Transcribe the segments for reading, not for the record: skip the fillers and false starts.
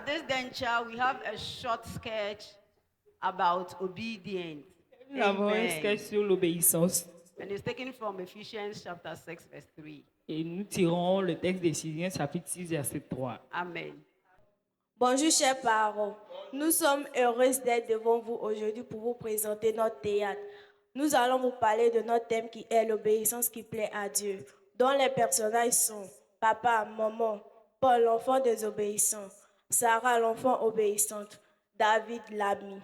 at this juncture, we have a short sketch about obedience. Nous avons un Amen. sketch sur l'obéissance And it's taken from Ephesians chapter 6, verse 3. et nous tirons le texte d'Éphésiens chapitre 6 verset 3. Amen. Bonjour chers parents, nous sommes heureuses d'être devant vous aujourd'hui pour vous présenter notre théâtre. Nous allons vous parler de notre thème qui est l'obéissance qui plaît à Dieu, dont les personnages sont papa, maman, Paul l'enfant désobéissant, Sarah l'enfant obéissante, David l'ami.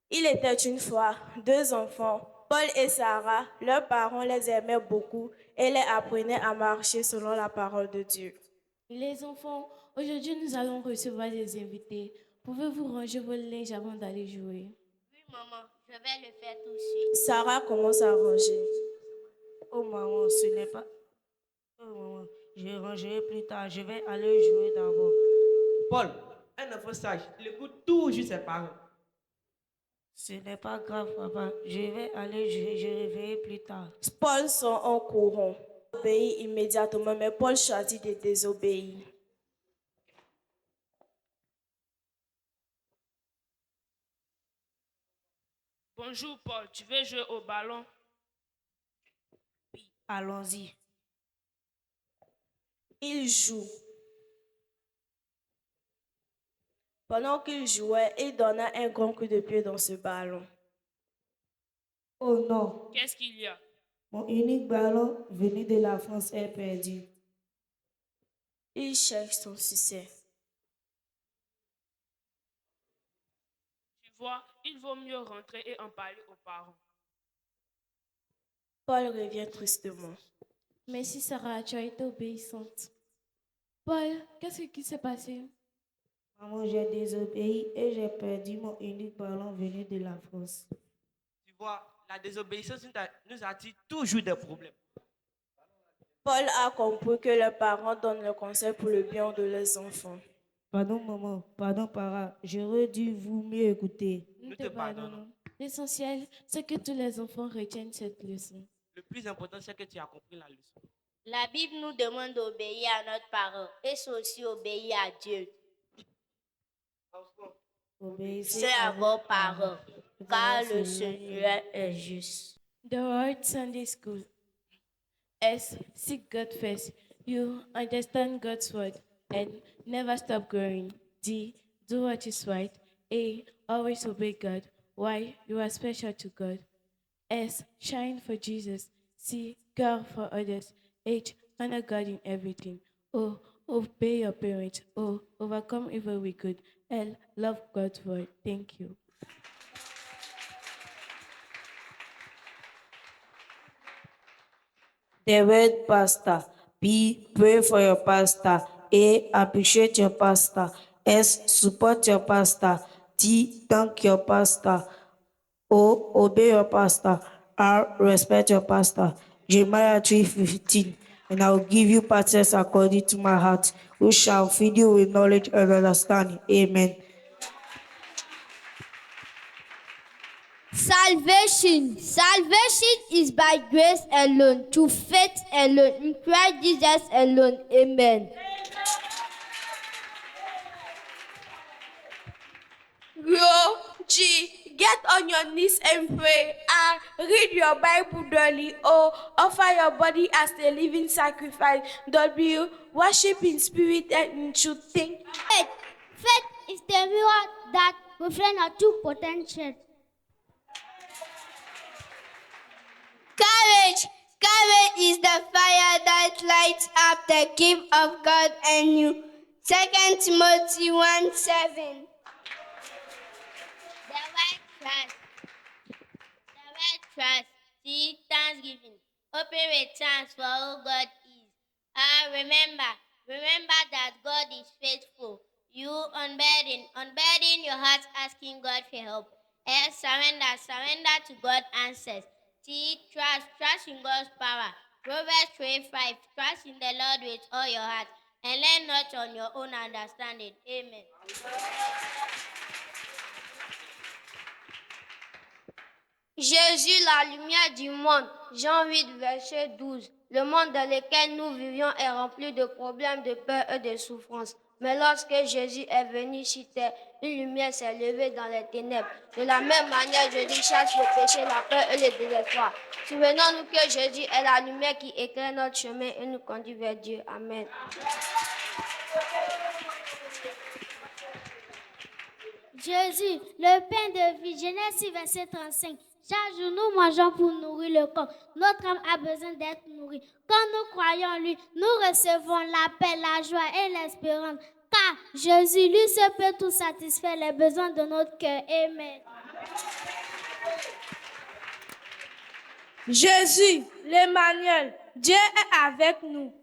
Il était une fois 2 enfants, Paul et Sarah, leurs parents les aimaient beaucoup et les apprenaient à marcher selon la parole de Dieu. Les enfants, aujourd'hui nous allons recevoir des invités. Pouvez-vous ranger vos linges avant d'aller jouer? Oui, maman, je vais le faire tout de suite. Sarah commence à ranger. Oh maman, ce n'est pas... Oh maman, je rangerai plus tard, je vais aller jouer d'abord. Paul, un enfant sage, il écoute toujours ses parents. Ce n'est pas grave, papa, je vais aller jouer, je reviendrai plus tard. Paul sort en courant. Il obéit immédiatement, mais Paul choisit de désobéir. Bonjour Paul, tu veux jouer au ballon? Oui, allons-y. Il joue. Pendant qu'il jouait, il donna un grand coup de pied dans ce ballon. Oh non, Qu'est-ce qu'il y a? mon unique ballon venu de la France est perdu. Il cherche son succès. Tu vois, il vaut mieux rentrer et en parler aux parents. Paul revient tristement. Merci Sarah, tu as été obéissante. Paul, qu'est-ce qui s'est passé? Maman, j'ai désobéi et j'ai perdu mon unique ballon venu de la France. Tu vois, la désobéissance nous attire toujours des problèmes. Paul a compris que les parents donnent le conseil pour le bien de leurs enfants. Pardon maman, pardon parents, j'aurais dû vous mieux écouter. Nous te pardonnons. L'essentiel, c'est que tous les enfants retiennent cette leçon. Le plus important, c'est que tu as compris la leçon. La Bible nous demande d'obéir à notre parent et c'est aussi obéir à Dieu. Obéissez C'est à vos parents, car le Seigneur est juste. The Word Sunday School. S. Seek God first. You understand God's word and never stop growing. D. Do what is right. A. Always obey God. Y. You are special to God. S. Shine for Jesus. C. Care for others. H. Honor God in everything. O. Obey your parents. O. Overcome evil with good. L. Love God's word. Thank you. The word pastor. B. Pray for your pastor. A. Appreciate your pastor. S. Support your pastor. D. Thank your pastor. O. Obey your pastor. R. Respect your pastor. Jeremiah 3:15. And I will give you pastors according to my heart, who shall feed you with knowledge and understanding. Amen. Salvation. Salvation is by grace alone, through faith alone, in Christ Jesus alone. Amen. Ro, G, get on your knees and pray. And read your Bible daily. O, offer your body as a living sacrifice. W, worship in spirit and in truth. Think. Faith is the reward that reflects our true potential. Courage. Courage is the fire that lights up the gift of God in you. 2 Timothy 1:7. The word trust. The word trust. See, thanksgiving. Open with thanks for who God is. Remember that God is faithful. You unburden your heart, asking God for help. S. Surrender to God answers. T. Trust in God's power. Proverbs 3:5. Trust in the Lord with all your heart and lean not on your own understanding. Amen. Jésus, la lumière du monde. Jean 8, verset 12. Le monde dans lequel nous vivions est rempli de problèmes, de peur et de souffrances. Mais lorsque Jésus est venu sur terre, une lumière s'est levée dans les ténèbres. De la même manière, Jésus chasse le péché, la peur et le désespoir. Souvenons-nous que Jésus est la lumière qui éclaire notre chemin et nous conduit vers Dieu. Amen. Jésus, le pain de vie, Genèse 6, verset 35. Chaque jour, nous mangeons pour nourrir le corps. Notre âme a besoin d'être nourrie. Quand nous croyons en lui, nous recevons la paix, la joie et l'espérance. Car Jésus, lui seul peut tout satisfaire les besoins de notre cœur. Amen. Jésus, l'Emmanuel, Dieu est avec nous.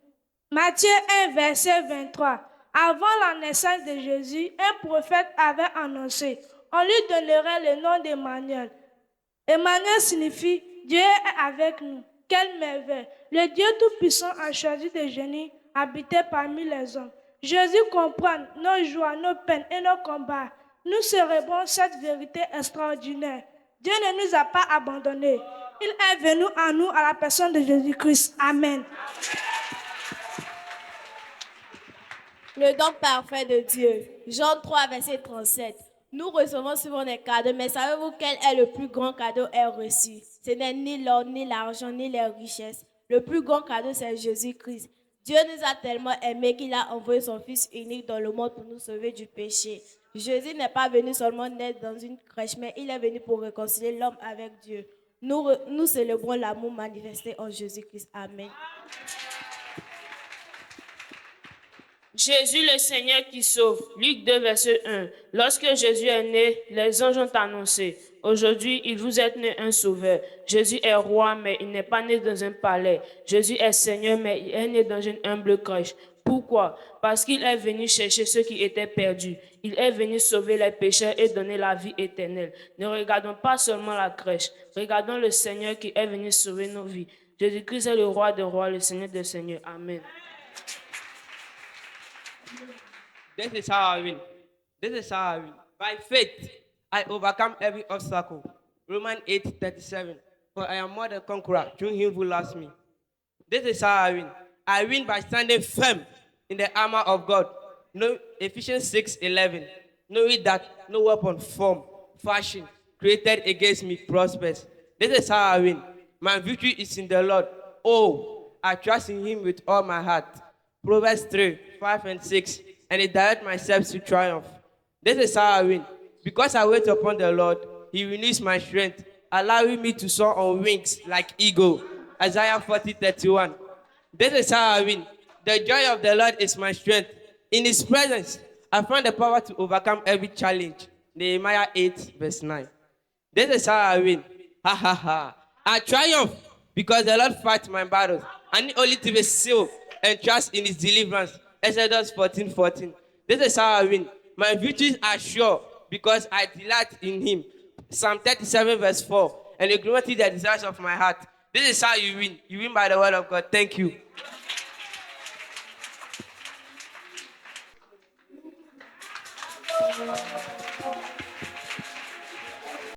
Matthieu 1, verset 23. Avant la naissance de Jésus, un prophète avait annoncé, on lui donnerait le nom d'Emmanuel. Emmanuel signifie Dieu est avec nous. Quelle merveille! Le Dieu Tout-Puissant a choisi de venir habiter parmi les hommes. Jésus comprend nos joies, nos peines et nos combats. Nous célébrons cette vérité extraordinaire. Dieu ne nous a pas abandonnés. Il est venu à nous à la personne de Jésus-Christ. Amen. Le don parfait de Dieu. Jean 3, verset 37. Nous recevons souvent des cadeaux, mais savez-vous quel est le plus grand cadeau reçu? Ce n'est ni l'or, ni l'argent, ni les richesses. Le plus grand cadeau, c'est Jésus-Christ. Dieu nous a tellement aimés qu'il a envoyé son Fils unique dans le monde pour nous sauver du péché. Jésus n'est pas venu seulement naître dans une crèche, mais il est venu pour réconcilier l'homme avec Dieu. Nous célébrons l'amour manifesté en Jésus-Christ. Amen. Jésus le Seigneur qui sauve. Luc 2, verset 1. Lorsque Jésus est né, les anges ont annoncé, aujourd'hui, il vous est né un sauveur. Jésus est roi, mais il n'est pas né dans un palais. Jésus est Seigneur, mais il est né dans une humble crèche. Pourquoi? Parce qu'il est venu chercher ceux qui étaient perdus. Il est venu sauver les pécheurs et donner la vie éternelle. Ne regardons pas seulement la crèche. Regardons le Seigneur qui est venu sauver nos vies. Jésus-Christ est le roi des rois, le Seigneur des seigneurs. Amen. This is how I win. This is how I win. By faith, I overcome every obstacle. Romans 8:37. For I am more than conqueror through him who loves me. This is how I win. I win by standing firm in the armor of God. No, Ephesians 6:11. Knowing that no weapon formed, fashioned, created against me prospers. This is how I win. My victory is in the Lord. Oh, I trust in him with all my heart. Proverbs 3:5-6. And it directs my steps to triumph. This is how I win. Because I wait upon the Lord, he renews my strength, allowing me to soar on wings like eagle. Isaiah 40:31. This is how I win. The joy of the Lord is my strength. In his presence, I find the power to overcome every challenge. Nehemiah 8:9. This is how I win. Ha ha ha. I triumph because the Lord fights my battles. I need only to be still and trust in his deliverance. Exodus 14:14. This is how I win. My victories are sure because I delight in him. Psalm 37:4. And you grant the desires of my heart. This is how you win. You win by the word of God. Thank you.